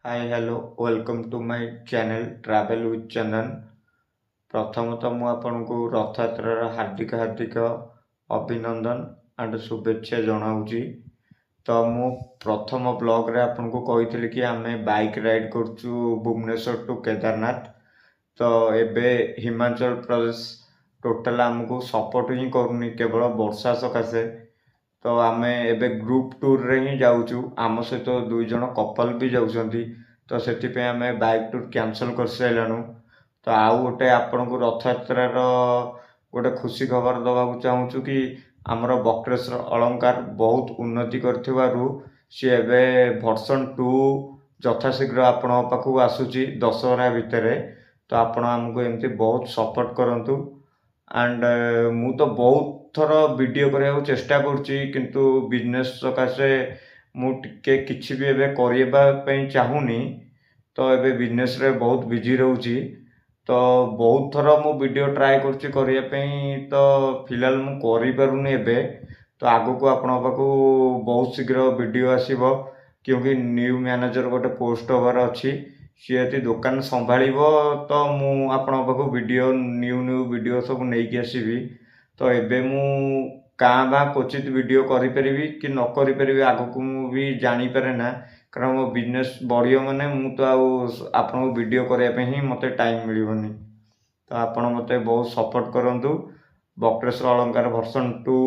Hi hello welcome to my channel travel with Chandan. प्रथमतः मु आपनको रथयात्रार हार्दिक हार्दिक अभिनंदन एंड शुभेच्छा जनाऊँगी। तो मु प्रथम ब्लॉग रे आपनको कही कि आमे बाइक राइड करचु भुवनेश्वर टू केदारनाथ। तो एबे हिमाचल प्रदेश टोटल आमको सपोर्ट ही करूनी केवल वर्षा सकाशे। तो आमे एबे ग्रुप टूर रे ही जाऊचु, आम सहित दुई जन कपल भी जाउछंती। तो सेटिपे आमे बाइक टूर कैंसल कर साइलानु। तो आउ गोटे आपनको रथयात्रार गोटे खुशी खबर दबाकू चाहूचु कि आमर बक्रेश्वर अलंकार बहुत उन्नति करथिबारु सी एबे वर्षन 2 यथाशीघ्र आपण पाखु आसुची दशहरा भितरे। तो आपण आमको एमती बहुत सपोर्ट करंतु एंड मु तो बहुत थर वीडियो करने चेष्टा करुच्ची, किंतु बिजनेस सकाशे मु टिके किछि भी एबे करिबा पई चाहुनी। तो एबे बिजनेस रे बहुत बिजी रहूची। तो बहुत थर मु वीडियो ट्राए करुच्ची करिया पई, तो फिलहाल मु करि पारुनी एबे। तो आगु को आपण पाखु बहुत शीघ्र वीडियो आसीबो, क्योंकि न्यू मैनेजर गोटे पोस्ट होबार अछि। सी यदि दुकान संभाळिबो तो मु आपण पाखु वीडियो न्यू न्यू वीडियो सब नेकी आसीबी। तो एबे मु काँ बा क्वचित वीडियो करिपरिबी कि न करिपरिबी आगु मु भी जानी पारे ना, कारण मो बिजनेस बढ़ियो माने मु तो आपन वीडियो करिया पे ही मते टाइम मिलिबनी। तो आपण मते बहुत सपोर्ट करंतु। बक्रेश्वर अलंकार वर्षन 2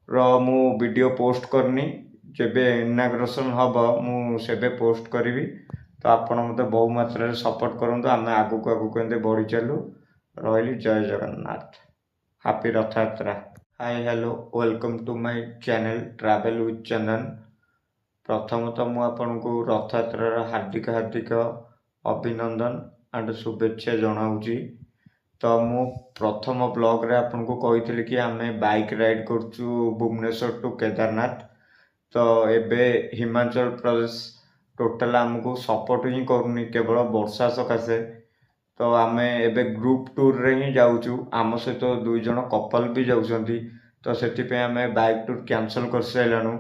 रो मु वीडियो पोस्ट करनी, जेबे इनाग्रेशन हबो मु सेबे पोस्ट करिवि। तो आपण मते बहु मात्रा रे सपोर्ट करंतु, आमे आगु को एंते बढ़ी चलू। रहिली, जय Jagannath, happy Rathyatra. Hi hello welcome to my channel travel with Chandan. प्रथमतः मु आपनको रथयात्रार हार्दिक हार्दिक अभिनंदन एंड शुभेच्छा जनाऊँगी। तो मु प्रथम ब्लॉग रे आपनको कही कि आमे बाइक राइड करचु भुवनेश्वर टू केदारनाथ। तो एबे हिमाचल प्रदेश टोटल आमको सपोर्ट ही करूनी केवल वर्षा सकाशे। तो आमे एबे ग्रुप टूर रे ही जाऊचु, आम सहित दुई जन कपल भी जाउछंती। तो सेटिपे आमे बाइक टूर कैंसल कर साइलानु।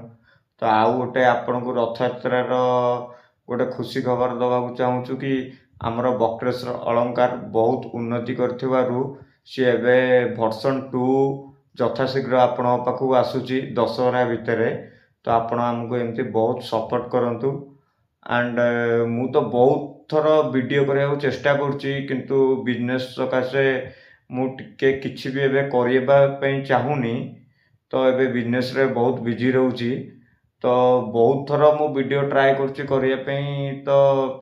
तो आउ गोटे आपनको रथयात्रार गोटे खुशी खबर दबाकू चाहूचु कि आमर बक्रेश्वर अलंकार बहुत उन्नति करथिबारु सी एबे वर्षन 2 यथाशीघ्र आपण पाखु आसुची दशहरा भितरे। तो आपण आमको एमती बहुत सपोर्ट करंतु एंड मु तो बहुत थर वीडियो करने चेष्टा करुच्ची, किंतु बिजनेस सकाशे मु टिके किछि भी एबे करिबा पई चाहुनी। तो एबे बिजनेस रे बहुत बिजी रहूची। तो बहुत थर मु वीडियो ट्राए करुच्ची करिया पई। तो